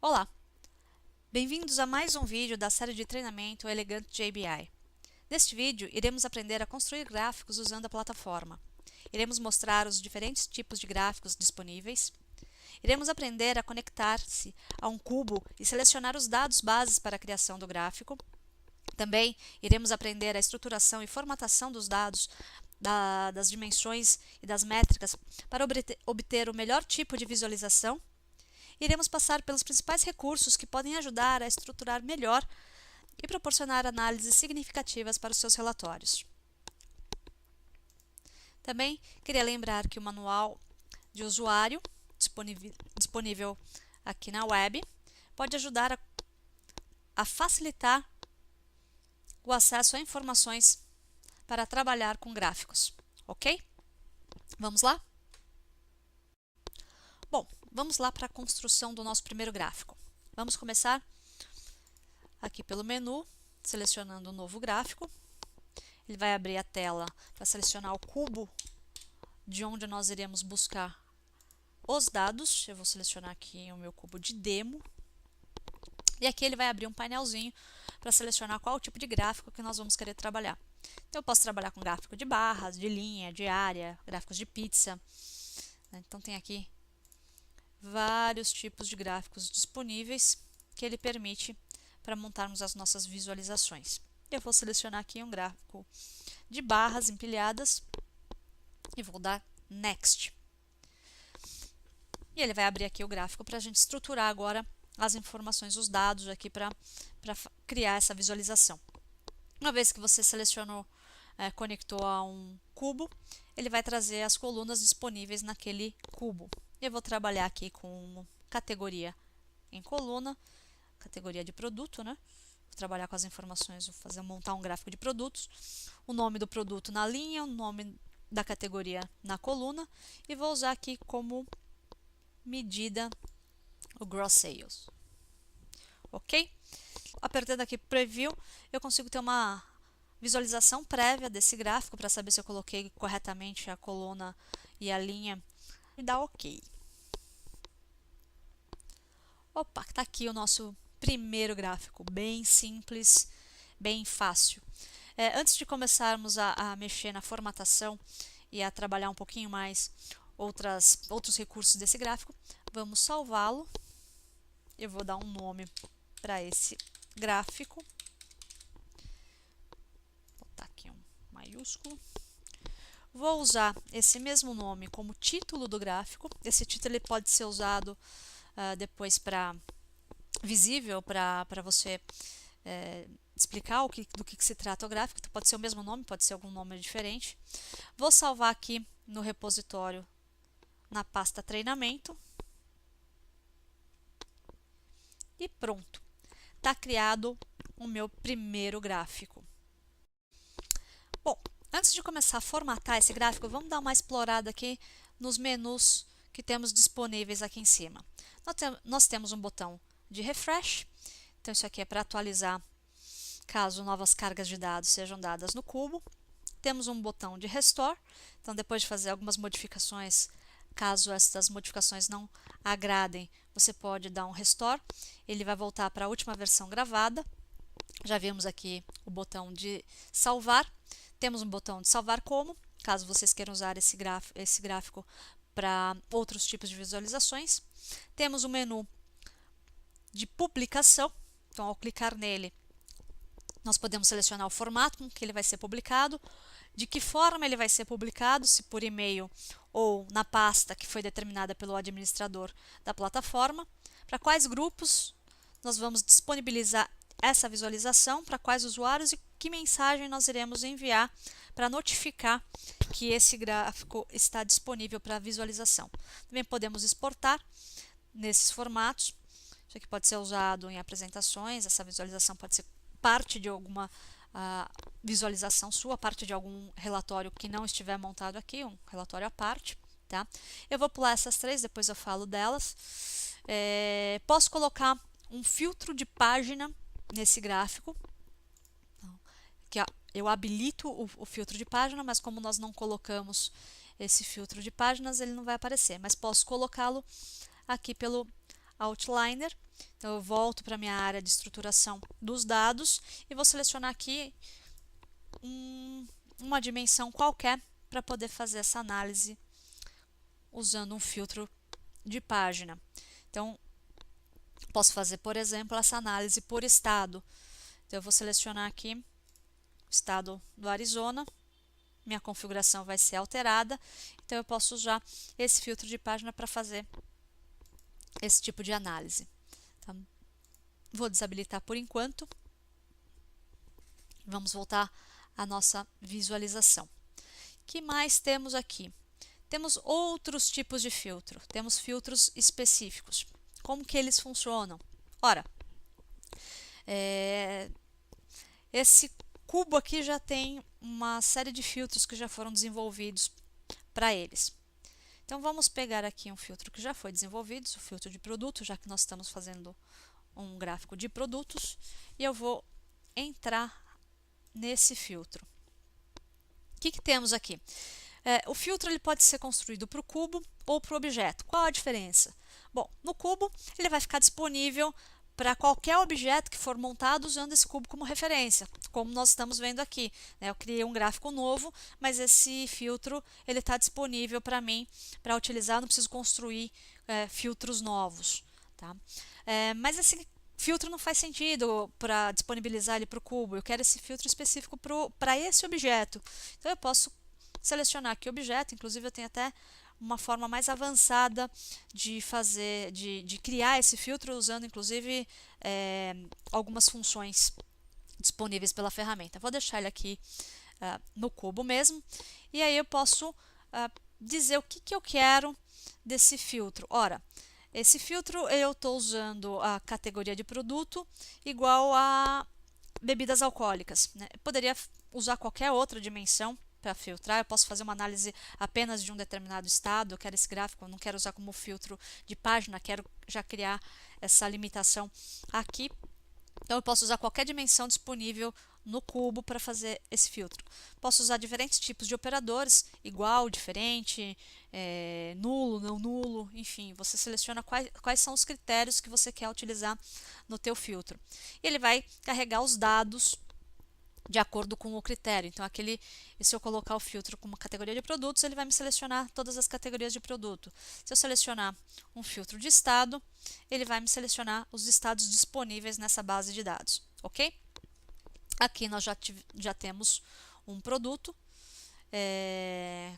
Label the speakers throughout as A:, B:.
A: Olá, bem-vindos a mais um vídeo da série de treinamento Elegant JBI. Neste vídeo, iremos aprender a construir gráficos usando a plataforma. Iremos mostrar os diferentes tipos de gráficos disponíveis. Iremos aprender a conectar-se a um cubo e selecionar os dados bases para a criação do gráfico. Também iremos aprender a estruturação e formatação dos dados, das dimensões e das métricas para obter o melhor tipo de visualização. Iremos passar pelos principais recursos que podem ajudar a estruturar melhor e proporcionar análises significativas para os seus relatórios. Também queria lembrar que o manual de usuário, disponível aqui na web, pode ajudar a facilitar o acesso a informações para trabalhar com gráficos, ok? Vamos lá? Bom, vamos lá para a construção do nosso primeiro gráfico. Vamos começar aqui pelo menu, selecionando um novo gráfico. Ele vai abrir a tela para selecionar o cubo de onde nós iremos buscar os dados. Eu vou selecionar aqui o meu cubo de demo. E aqui ele vai abrir um painelzinho para selecionar qual o tipo de gráfico que nós vamos querer trabalhar. Então, eu posso trabalhar com gráfico de barras, de linha, de área, gráficos de pizza. Então, tem aqui vários tipos de gráficos disponíveis que ele permite para montarmos as nossas visualizações. Eu vou selecionar aqui um gráfico de barras empilhadas e vou dar Next. E ele vai abrir aqui o gráfico para a gente estruturar agora as informações, os dados aqui para criar essa visualização. Uma vez que você selecionou, conectou a um cubo, ele vai trazer as colunas disponíveis naquele cubo. Eu vou trabalhar aqui com categoria em coluna, categoria de produto, né? Vou trabalhar com as informações, montar um gráfico de produtos, o nome do produto na linha, o nome da categoria na coluna, e vou usar aqui como medida o Gross Sales. Ok? Apertando aqui Preview, eu consigo ter uma visualização prévia desse gráfico para saber se eu coloquei corretamente a coluna e a linha e dá OK. Opa, está aqui o nosso primeiro gráfico, bem simples, bem fácil. Antes de começarmos a mexer na formatação e a trabalhar um pouquinho mais outros recursos desse gráfico, vamos salvá-lo. Eu vou dar um nome para esse gráfico. Vou botar aqui um maiúsculo. Vou usar esse mesmo nome como título do gráfico. Esse título ele pode ser usado depois visível para você explicar do que se trata o gráfico. Então, pode ser o mesmo nome, pode ser algum nome diferente. Vou salvar aqui no repositório na pasta treinamento. E pronto. Está criado o meu primeiro gráfico. Bom, antes de começar a formatar esse gráfico, vamos dar uma explorada aqui nos menus que temos disponíveis aqui em cima. Nós temos um botão de refresh, então isso aqui é para atualizar caso novas cargas de dados sejam dadas no cubo. Temos um botão de restore, então depois de fazer algumas modificações, caso essas modificações não agradem, você pode dar um restore, ele vai voltar para a última versão gravada. Já vimos aqui o botão de salvar, temos um botão de salvar como, caso vocês queiram usar esse gráfico para outros tipos de visualizações. Temos o menu de publicação, então ao clicar nele, nós podemos selecionar o formato com que ele vai ser publicado, de que forma ele vai ser publicado, se por e-mail ou na pasta que foi determinada pelo administrador da plataforma, para quais grupos nós vamos disponibilizar essa visualização, para quais usuários e que mensagem nós iremos enviar para notificar que esse gráfico está disponível para visualização. Também podemos exportar nesses formatos. Isso aqui pode ser usado em apresentações, essa visualização pode ser parte de alguma visualização sua, parte de algum relatório que não estiver montado aqui, um relatório à parte. Tá? Eu vou pular essas três, depois eu falo delas. Posso colocar um filtro de página nesse gráfico. Então, aqui, eu habilito o filtro de página, mas como nós não colocamos esse filtro de páginas, ele não vai aparecer. Mas posso colocá-lo aqui pelo Outliner. Então, eu volto para a minha área de estruturação dos dados e vou selecionar aqui uma dimensão qualquer para poder fazer essa análise usando um filtro de página. Então, posso fazer, por exemplo, essa análise por estado. Então, eu vou selecionar aqui o estado do Arizona. Minha configuração vai ser alterada. Então, eu posso usar esse filtro de página para fazer esse tipo de análise. Tá? Vou desabilitar por enquanto. Vamos voltar à nossa visualização. O que mais temos aqui? Temos outros tipos de filtro. Temos filtros específicos. Como que eles funcionam? Ora, esse cubo aqui já tem uma série de filtros que já foram desenvolvidos para eles. Então, vamos pegar aqui um filtro que já foi desenvolvido, o filtro de produto, já que nós estamos fazendo um gráfico de produtos, e eu vou entrar nesse filtro. O que temos aqui? O filtro ele pode ser construído para o cubo ou para o objeto. Qual a diferença? Bom, no cubo ele vai ficar disponível para qualquer objeto que for montado usando esse cubo como referência, como nós estamos vendo aqui. Eu criei um gráfico novo, mas esse filtro ele está disponível para mim para utilizar, não preciso construir filtros novos. Tá? Mas esse filtro não faz sentido para disponibilizar ele para o cubo, eu quero esse filtro específico para esse objeto. Então eu posso selecionar aqui o objeto, inclusive eu tenho até uma forma mais avançada de criar esse filtro usando inclusive algumas funções disponíveis pela ferramenta. Vou deixar ele aqui no cubo mesmo, e aí eu posso dizer o que eu quero desse filtro. Ora, esse filtro eu estou usando a categoria de produto igual a bebidas alcoólicas. Eu poderia usar qualquer outra dimensão para filtrar, eu posso fazer uma análise apenas de um determinado estado, eu quero esse gráfico, eu não quero usar como filtro de página, quero já criar essa limitação aqui. Então, eu posso usar qualquer dimensão disponível no cubo para fazer esse filtro. Posso usar diferentes tipos de operadores, igual, diferente, nulo, não nulo, enfim, você seleciona quais são os critérios que você quer utilizar no teu filtro. E ele vai carregar os dados de acordo com o critério. Então, se eu colocar o filtro como categoria de produtos, ele vai me selecionar todas as categorias de produto. Se eu selecionar um filtro de estado, ele vai me selecionar os estados disponíveis nessa base de dados, ok? Aqui nós já temos um produto, é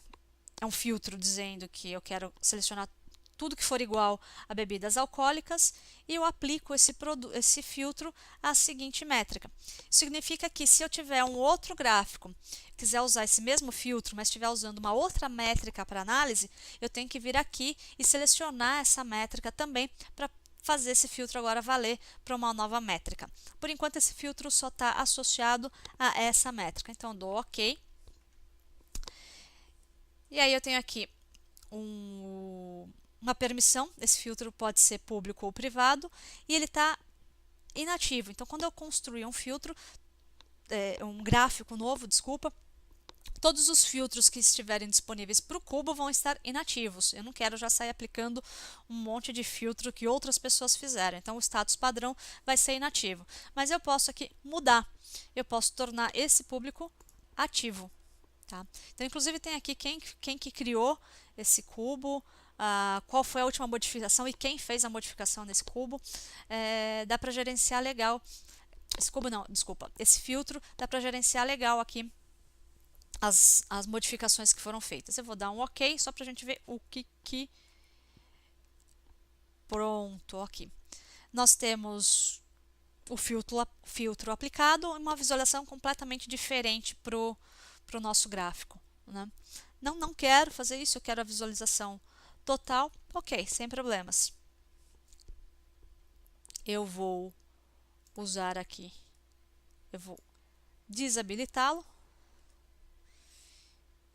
A: um filtro dizendo que eu quero selecionar tudo que for igual a bebidas alcoólicas, e eu aplico esse filtro à seguinte métrica. Significa que se eu tiver um outro gráfico, quiser usar esse mesmo filtro, mas estiver usando uma outra métrica para análise, eu tenho que vir aqui e selecionar essa métrica também para fazer esse filtro agora valer para uma nova métrica. Por enquanto, esse filtro só está associado a essa métrica. Então, eu dou OK. E aí eu tenho aqui uma permissão, esse filtro pode ser público ou privado, e ele está inativo. Então, quando eu construir um filtro, um gráfico novo, desculpa, todos os filtros que estiverem disponíveis para o cubo vão estar inativos. Eu não quero já sair aplicando um monte de filtro que outras pessoas fizeram. Então, o status padrão vai ser inativo. Mas eu posso aqui mudar. Eu posso tornar esse público ativo. Tá? Então, inclusive, tem aqui quem que criou esse cubo, qual foi a última modificação e quem fez a modificação nesse cubo. Dá para gerenciar legal. Esse cubo não, desculpa. Esse filtro dá para gerenciar legal aqui as modificações que foram feitas. Eu vou dar um OK só para a gente ver o que. Pronto, aqui. Nós temos o filtro aplicado e uma visualização completamente diferente para o nosso gráfico. Né? Não quero fazer isso, eu quero a visualização total. Ok, sem problemas. Eu vou usar aqui, eu vou desabilitá-lo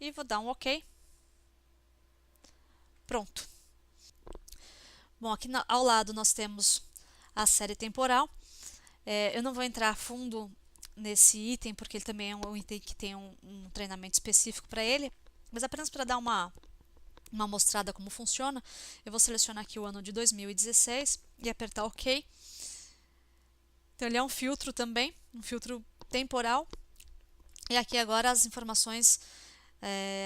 A: e vou dar um OK. Pronto. Bom, aqui ao lado nós temos a série temporal. Eu não vou entrar a fundo nesse item, porque ele também é um item que tem um treinamento específico para ele, mas apenas para dar uma uma mostrada como funciona, eu vou selecionar aqui o ano de 2016 e apertar OK. Então ele é um filtro também, um filtro temporal. E aqui agora as informações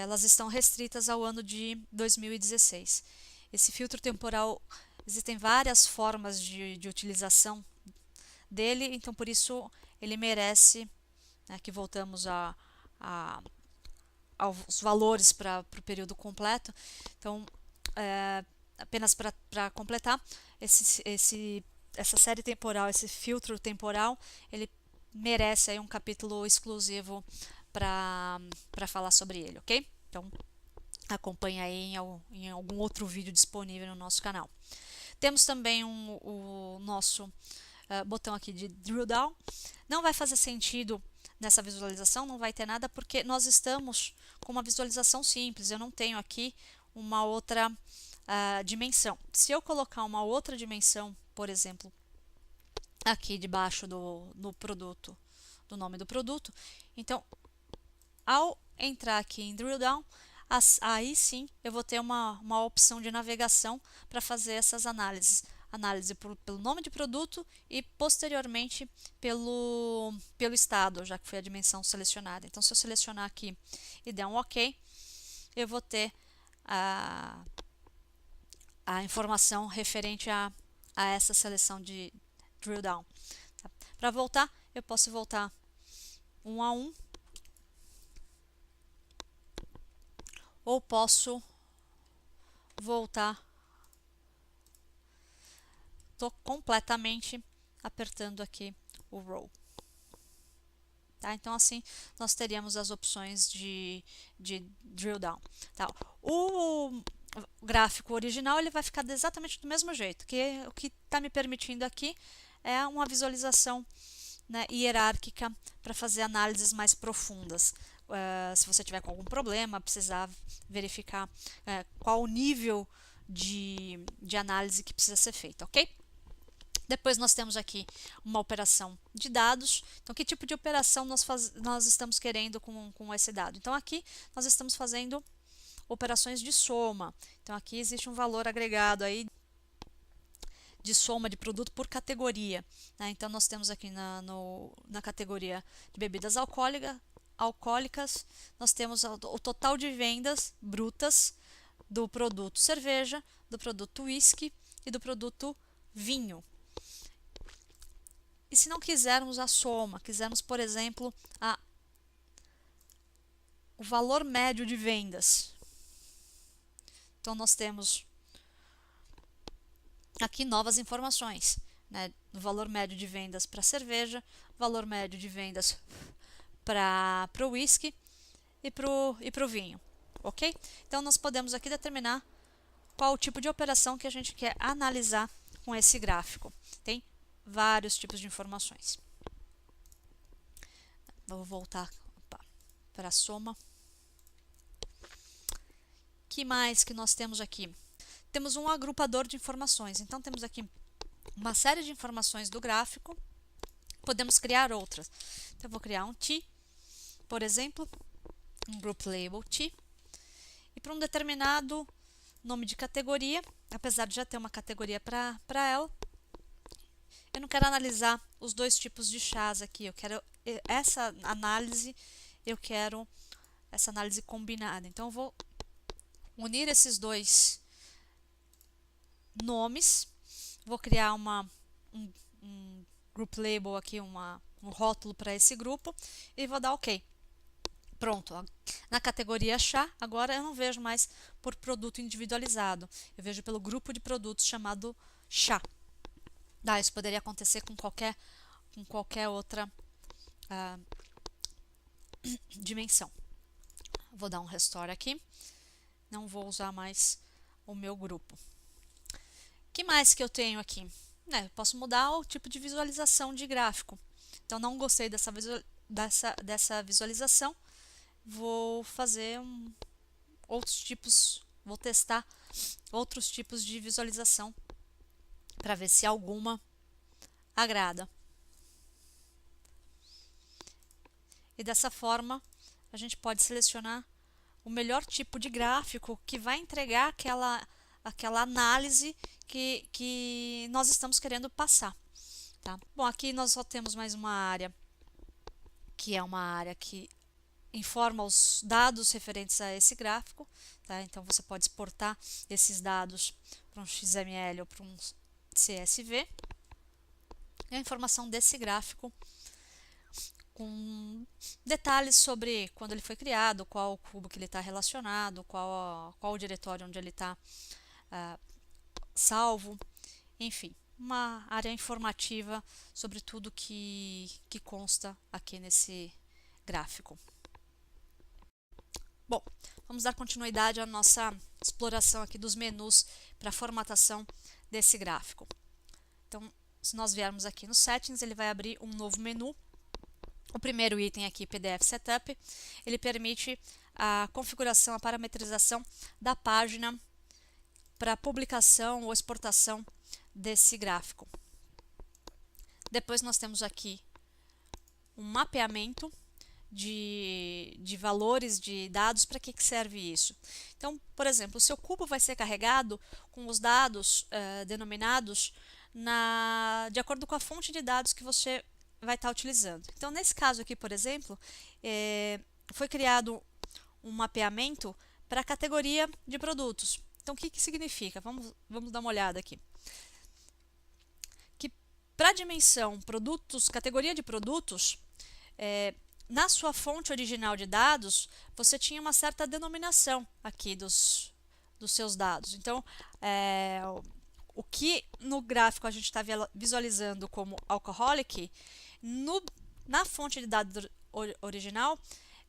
A: elas estão restritas ao ano de 2016. Esse filtro temporal, existem várias formas de utilização dele, então por isso ele merece, aqui voltamos aos valores para o período completo. Então, apenas para completar, essa série temporal, esse filtro temporal, ele merece aí um capítulo exclusivo para falar sobre ele, ok? Então, acompanhe aí em algum outro vídeo disponível no nosso canal. Temos também o nosso botão aqui de Drill Down. Não vai fazer sentido nessa visualização, não vai ter nada, porque nós estamos com uma visualização simples. Eu não tenho aqui uma outra dimensão. Se eu colocar uma outra dimensão, por exemplo, aqui debaixo do produto, do nome do produto, então, ao entrar aqui em Drill Down, aí sim eu vou ter uma opção de navegação para fazer essas análises. Análise pelo nome de produto e posteriormente pelo estado, já que foi a dimensão selecionada. Então, se eu selecionar aqui e der um OK, eu vou ter a informação referente a essa seleção de Drill Down. Tá? Para voltar, eu posso voltar um a um, ou posso voltar, estou completamente apertando aqui o Row. Tá? Então, assim, nós teríamos as opções de Drill Down. Tá? O gráfico original ele vai ficar exatamente do mesmo jeito, que o que está me permitindo aqui é uma visualização, né, hierárquica para fazer análises mais profundas. Se você tiver com algum problema, precisar verificar qual o nível de análise que precisa ser feita, ok? Depois nós temos aqui uma operação de dados. Então, que tipo de operação nós estamos querendo com esse dado? Então, aqui nós estamos fazendo operações de soma. Então, aqui existe um valor agregado aí de soma de produto por categoria. Né? Então, nós temos aqui na categoria de bebidas alcoólicas, nós temos o total de vendas brutas do produto cerveja, do produto whisky e do produto vinho. E se não quisermos a soma, quisermos, por exemplo, o valor médio de vendas. Então, nós temos aqui novas informações, né? O valor médio de vendas para cerveja, valor médio de vendas para o whisky e para o vinho, ok? Então, nós podemos aqui determinar qual o tipo de operação que a gente quer analisar com esse gráfico. Tem vários tipos de informações. Vou voltar para a soma. Que mais que nós temos aqui? Temos um agrupador de informações. Então, temos aqui uma série de informações do gráfico. Podemos criar outras. Então, eu vou criar um T, por exemplo, um Group Label T. E para um determinado nome de categoria, apesar de já ter uma categoria para ela, eu não quero analisar os dois tipos de chás aqui. Eu quero essa análise combinada. Então, eu vou unir esses dois nomes, vou criar um group label aqui, um rótulo para esse grupo e vou dar OK. Pronto, na categoria chá, agora eu não vejo mais por produto individualizado, eu vejo pelo grupo de produtos chamado chá. Isso poderia acontecer com qualquer outra dimensão. Vou dar um restore aqui, não vou usar mais o meu grupo. O que mais que eu tenho aqui? Eu posso mudar o tipo de visualização de gráfico. Então, não gostei dessa visualização, vou fazer vou testar outros tipos de visualização para ver se alguma agrada. E dessa forma, a gente pode selecionar o melhor tipo de gráfico que vai entregar aquela análise que nós estamos querendo passar. Tá? Bom, aqui nós só temos mais uma área, que é uma área que informa os dados referentes a esse gráfico. Tá? Então, você pode exportar esses dados para um XML ou para um CSV. E a informação desse gráfico com detalhes sobre quando ele foi criado, qual o cubo que ele está relacionado, qual o diretório onde ele está salvo, enfim, uma área informativa sobre tudo que consta aqui nesse gráfico. Bom, vamos dar continuidade à nossa exploração aqui dos menus para formatação desse gráfico. Então, se nós viermos aqui no Settings, ele vai abrir um novo menu. O primeiro item aqui, PDF Setup, ele permite a configuração, a parametrização da página para publicação ou exportação desse gráfico. Depois nós temos aqui um mapeamento de valores, de dados. Para que serve isso? Então, por exemplo, o seu cubo vai ser carregado com os dados denominados de acordo com a fonte de dados que você vai estar utilizando. Então, nesse caso aqui, por exemplo, foi criado um mapeamento para a categoria de produtos. Então, o que significa? Vamos dar uma olhada aqui. Que para a dimensão produtos, categoria de produtos, na sua fonte original de dados, você tinha uma certa denominação aqui dos seus dados. Então, o que no gráfico a gente está visualizando como alcoholic, na fonte de dados original,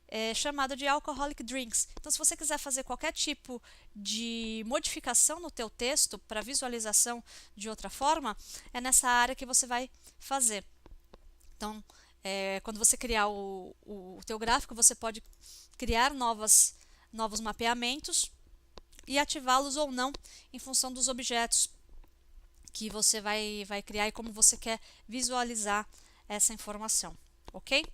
A: é chamado de alcoholic drinks. Então, se você quiser fazer qualquer tipo de modificação no teu texto para visualização de outra forma, é nessa área que você vai fazer. Então, quando você criar o teu gráfico, você pode criar novos mapeamentos e ativá-los ou não em função dos objetos que você vai criar e como você quer visualizar essa informação, ok?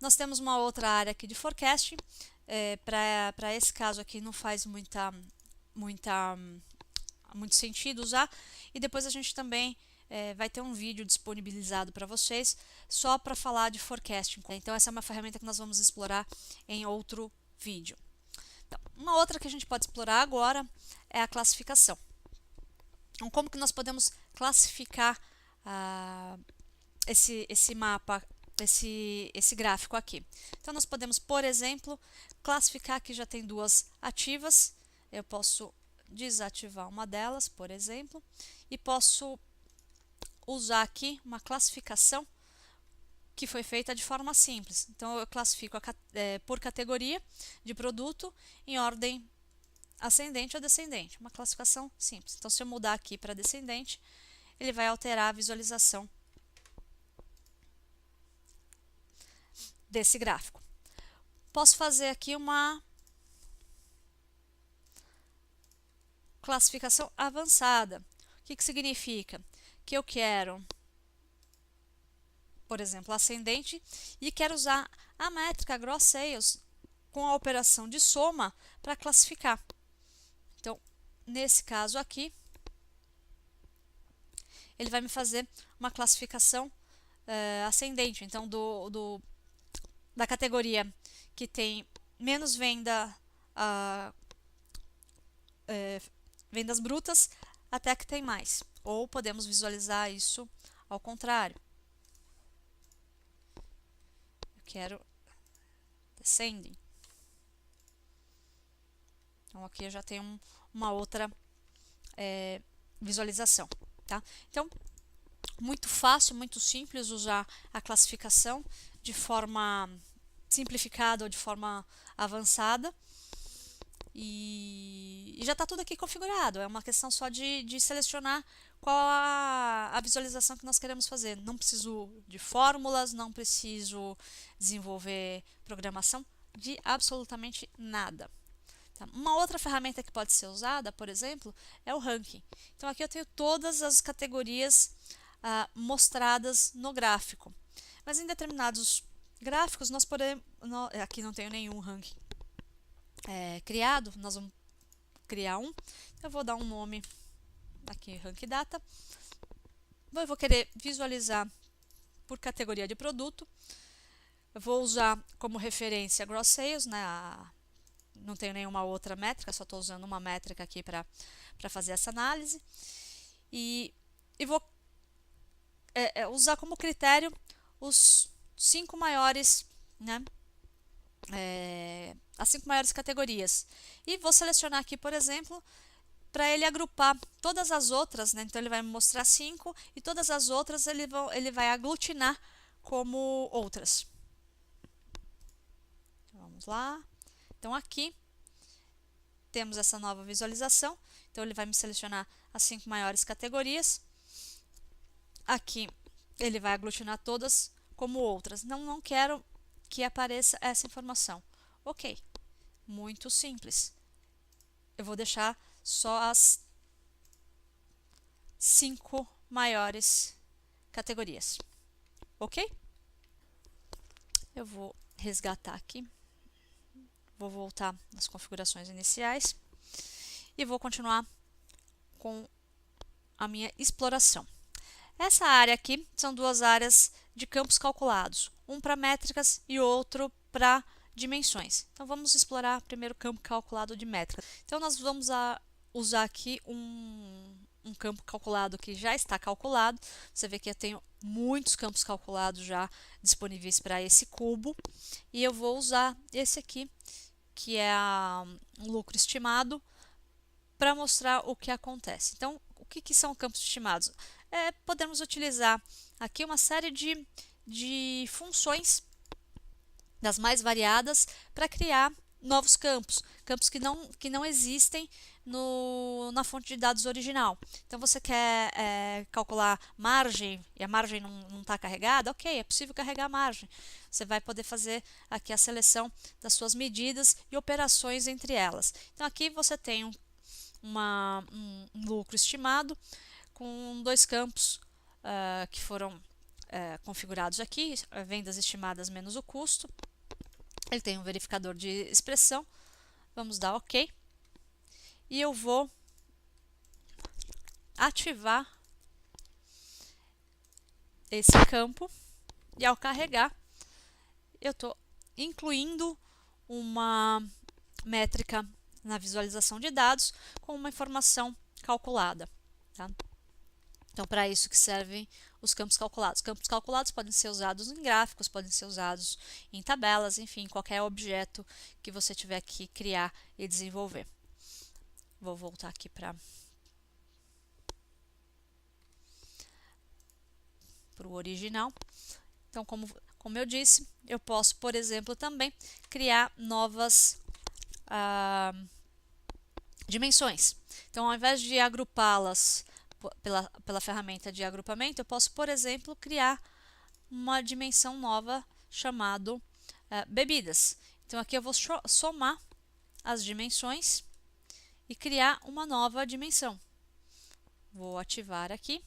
A: Nós temos uma outra área aqui de forecasting. Para esse caso aqui não faz muito sentido usar, e depois a gente também vai ter um vídeo disponibilizado para vocês só para falar de forecasting. Então, essa é uma ferramenta que nós vamos explorar em outro vídeo. Então, uma outra que a gente pode explorar agora é a classificação. Então, como que nós podemos classificar esse mapa, esse gráfico aqui? Então, nós podemos, por exemplo, classificar que já tem duas ativas. Eu posso desativar uma delas, por exemplo, e posso usar aqui uma classificação que foi feita de forma simples. Então, eu classifico por categoria de produto em ordem ascendente ou descendente. Uma classificação simples. Então, se eu mudar aqui para descendente, ele vai alterar a visualização desse gráfico. Posso fazer aqui uma classificação avançada. O que significa? Que eu quero, por exemplo, ascendente, e quero usar a métrica Gross Sales com a operação de soma para classificar. Então, nesse caso aqui, ele vai me fazer uma classificação ascendente. Então, da categoria que tem menos vendas brutas até que tem mais. Ou podemos visualizar isso ao contrário. Eu quero descending. Então, aqui eu já tenho uma outra visualização. Tá? Então, muito fácil, muito simples usar a classificação de forma simplificada ou de forma avançada. E já está tudo aqui configurado. É uma questão só de selecionar qual a visualização que nós queremos fazer. Não preciso de fórmulas, não preciso desenvolver programação, de absolutamente nada. Tá? Uma outra ferramenta que pode ser usada, por exemplo, é o ranking. Então, aqui eu tenho todas as categorias mostradas no gráfico. Mas em determinados gráficos, nós podemos... Aqui não tenho nenhum ranking criado, nós vamos criar um. Eu vou dar um nome aqui, Rank Data. Eu vou querer visualizar por categoria de produto. Eu vou usar como referência Gross Sales, né? Não tenho nenhuma outra métrica, só estou usando uma métrica aqui para fazer essa análise. E vou usar como critério os 5 maiores, né? As 5 maiores categorias. E vou selecionar aqui, por exemplo, para ele agrupar todas as outras, né? Então ele vai me mostrar 5 e todas as outras ele vai aglutinar como outras. Vamos lá. Então aqui temos essa nova visualização. Então ele vai me selecionar as 5 maiores categorias. Aqui ele vai aglutinar todas como outras. Não quero que apareça essa informação. Ok, muito simples. Eu vou deixar só as 5 maiores categorias. Ok? Eu vou resgatar aqui. Vou voltar nas configurações iniciais e vou continuar com a minha exploração. Essa área aqui são 2 áreas de campos calculados, um para métricas e outro para dimensões. Então vamos explorar primeiro o campo calculado de métricas. Então nós vamos usar aqui um campo calculado que já está calculado. Você vê que eu tenho muitos campos calculados já disponíveis para esse cubo. E eu vou usar esse aqui, que é um lucro estimado, para mostrar o que acontece. Então, o que são campos estimados? Podemos utilizar aqui uma série de funções das mais variadas para criar novos campos, campos que não existem na fonte de dados original. Então você quer calcular margem e a margem não está carregada? Ok, é possível carregar a margem. Você vai poder fazer aqui a seleção das suas medidas e operações entre elas. Então aqui você tem um lucro estimado com 2 campos que foram configurados aqui, vendas estimadas menos o custo. Ele tem um verificador de expressão. Vamos dar OK. E eu vou ativar esse campo. E ao carregar, eu estou incluindo uma métrica na visualização de dados com uma informação calculada. Tá? Então, para isso que servem os campos calculados. Campos calculados podem ser usados em gráficos, podem ser usados em tabelas, enfim, qualquer objeto que você tiver que criar e desenvolver. Vou voltar aqui para o original. Então, como eu disse, eu posso, por exemplo, também criar novas dimensões. Então, ao invés de agrupá-las pela ferramenta de agrupamento, eu posso, por exemplo, criar uma dimensão nova chamada bebidas. Então, aqui eu vou somar as dimensões e criar uma nova dimensão. Vou ativar aqui.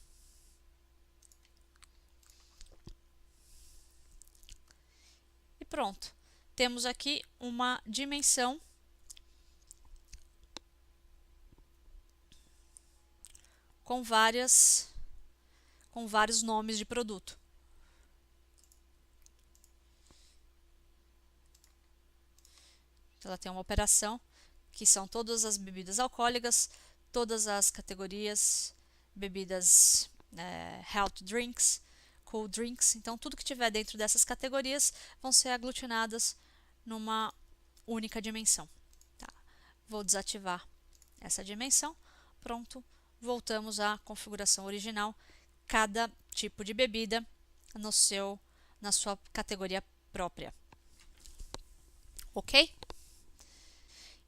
A: E pronto. Temos aqui uma dimensão com vários nomes de produto. Ela tem uma operação que são todas as bebidas alcoólicas, todas as categorias, bebidas health drinks, cool drinks. Então, tudo que tiver dentro dessas categorias vão ser aglutinadas numa única dimensão. Tá. Vou desativar essa dimensão. Pronto. Voltamos à configuração original, cada tipo de bebida na sua categoria própria. Ok?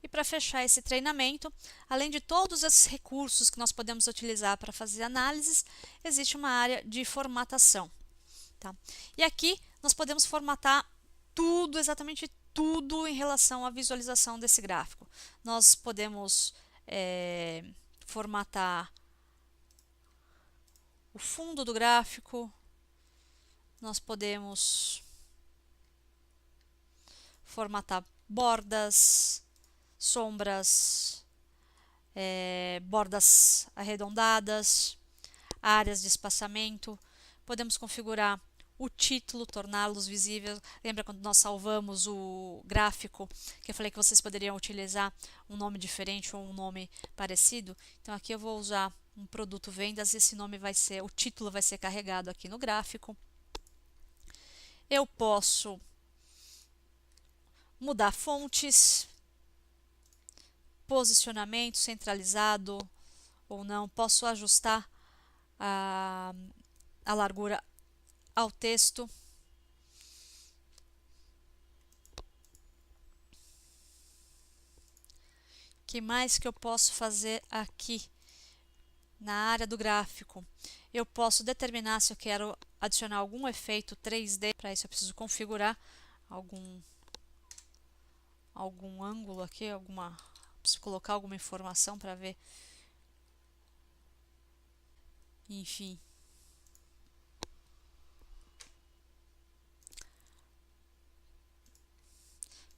A: E para fechar esse treinamento, além de todos esses recursos que nós podemos utilizar para fazer análises, existe uma área de formatação. Tá? E aqui nós podemos formatar tudo, exatamente tudo em relação à visualização desse gráfico. Nós podemos formatar o fundo do gráfico, nós podemos formatar bordas, sombras, bordas arredondadas, áreas de espaçamento. Podemos configurar o título, torná-los visíveis. Lembra quando nós salvamos o gráfico, que eu falei que vocês poderiam utilizar um nome diferente ou um nome parecido? Então aqui eu vou usar um produto vendas e esse nome vai ser, o título vai ser carregado aqui no gráfico. Eu posso mudar fontes, posicionamento centralizado ou não, posso ajustar a largura ao texto. Que mais que eu posso fazer aqui na área do gráfico? Eu posso determinar se eu quero adicionar algum efeito 3D. Para isso eu preciso configurar algum ângulo aqui, preciso colocar alguma informação para ver. Enfim.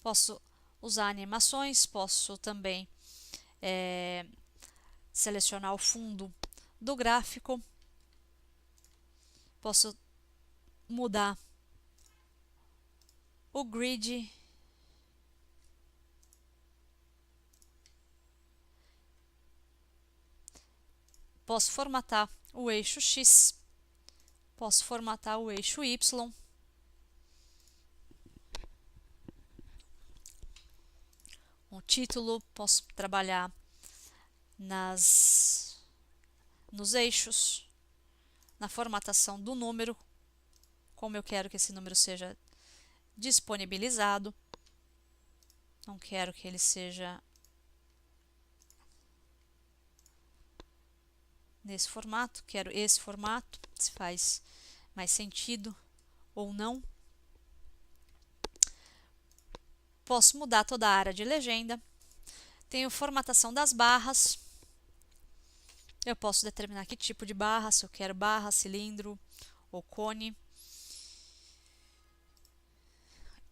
A: Posso usar animações, posso também selecionar o fundo do gráfico, posso mudar o grid, posso formatar o eixo X, posso formatar o eixo Y. O título, posso trabalhar nos eixos, na formatação do número, como eu quero que esse número seja disponibilizado. Não quero que ele seja nesse formato, quero esse formato, se faz mais sentido ou não. Posso mudar toda a área de legenda. Tenho formatação das barras. Eu posso determinar que tipo de barra, se eu quero barra, cilindro ou cone.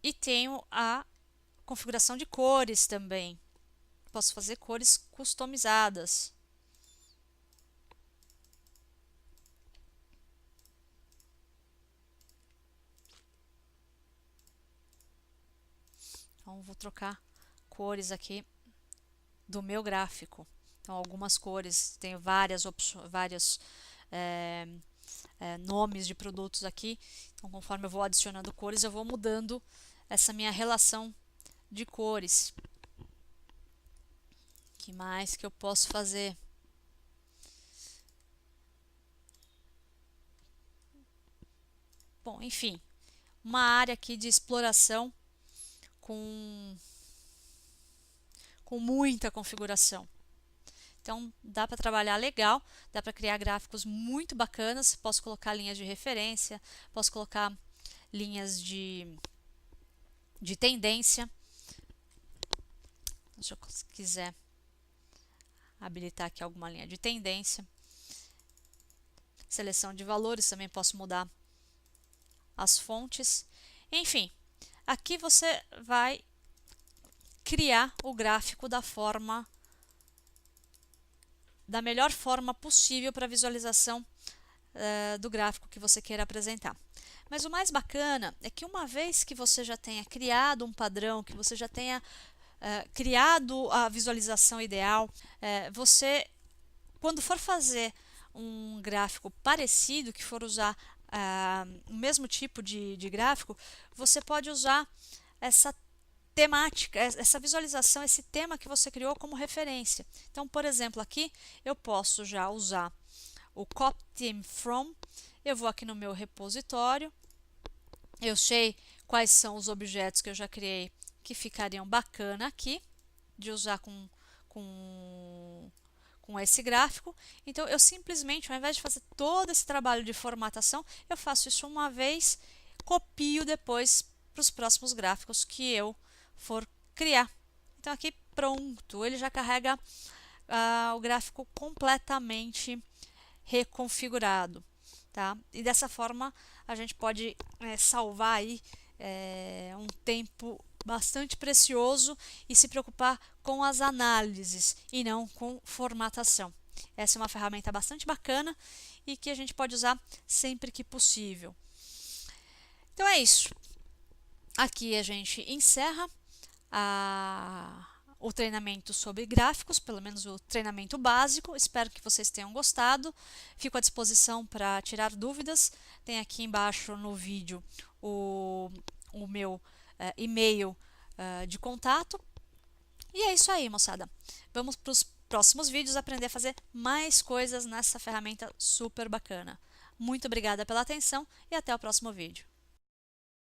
A: E tenho a configuração de cores também. Posso fazer cores customizadas. Então, vou trocar cores aqui do meu gráfico. Então, algumas cores, tenho várias opções, vários nomes de produtos aqui. Então, conforme eu vou adicionando cores, eu vou mudando essa minha relação de cores. O que mais que eu posso fazer? Bom, enfim, uma área aqui de exploração com muita configuração. Então, dá para trabalhar legal, dá para criar gráficos muito bacanas. Posso colocar linhas de referência, posso colocar linhas de tendência. Se eu quiser habilitar aqui alguma linha de tendência. Seleção de valores, também posso mudar as fontes. Enfim, aqui você vai criar o gráfico da melhor forma possível para a visualização do gráfico que você queira apresentar. Mas o mais bacana é que uma vez que você já tenha criado um padrão, que você já tenha criado a visualização ideal, você, quando for fazer um gráfico parecido, que for usar o mesmo tipo de gráfico, você pode usar essa temática, essa visualização, esse tema que você criou como referência. Então, por exemplo, aqui eu posso já usar o Copy Theme From. Eu vou aqui no meu repositório, eu sei quais são os objetos que eu já criei que ficariam bacana aqui de usar com esse gráfico. Então, eu simplesmente, ao invés de fazer todo esse trabalho de formatação, eu faço isso uma vez, copio depois para os próximos gráficos que eu for criar. Então, aqui pronto, ele já carrega o gráfico completamente reconfigurado. Tá? E dessa forma a gente pode salvar aí um tempo bastante precioso e se preocupar com as análises e não com formatação. Essa é uma ferramenta bastante bacana e que a gente pode usar sempre que possível. Então é isso. Aqui a gente encerra o treinamento sobre gráficos, pelo menos o treinamento básico. Espero que vocês tenham gostado. Fico à disposição para tirar dúvidas. Tem aqui embaixo no vídeo o meu e-mail de contato. E é isso aí, moçada. Vamos para os próximos vídeos aprender a fazer mais coisas nessa ferramenta super bacana. Muito obrigada pela atenção e até o próximo vídeo.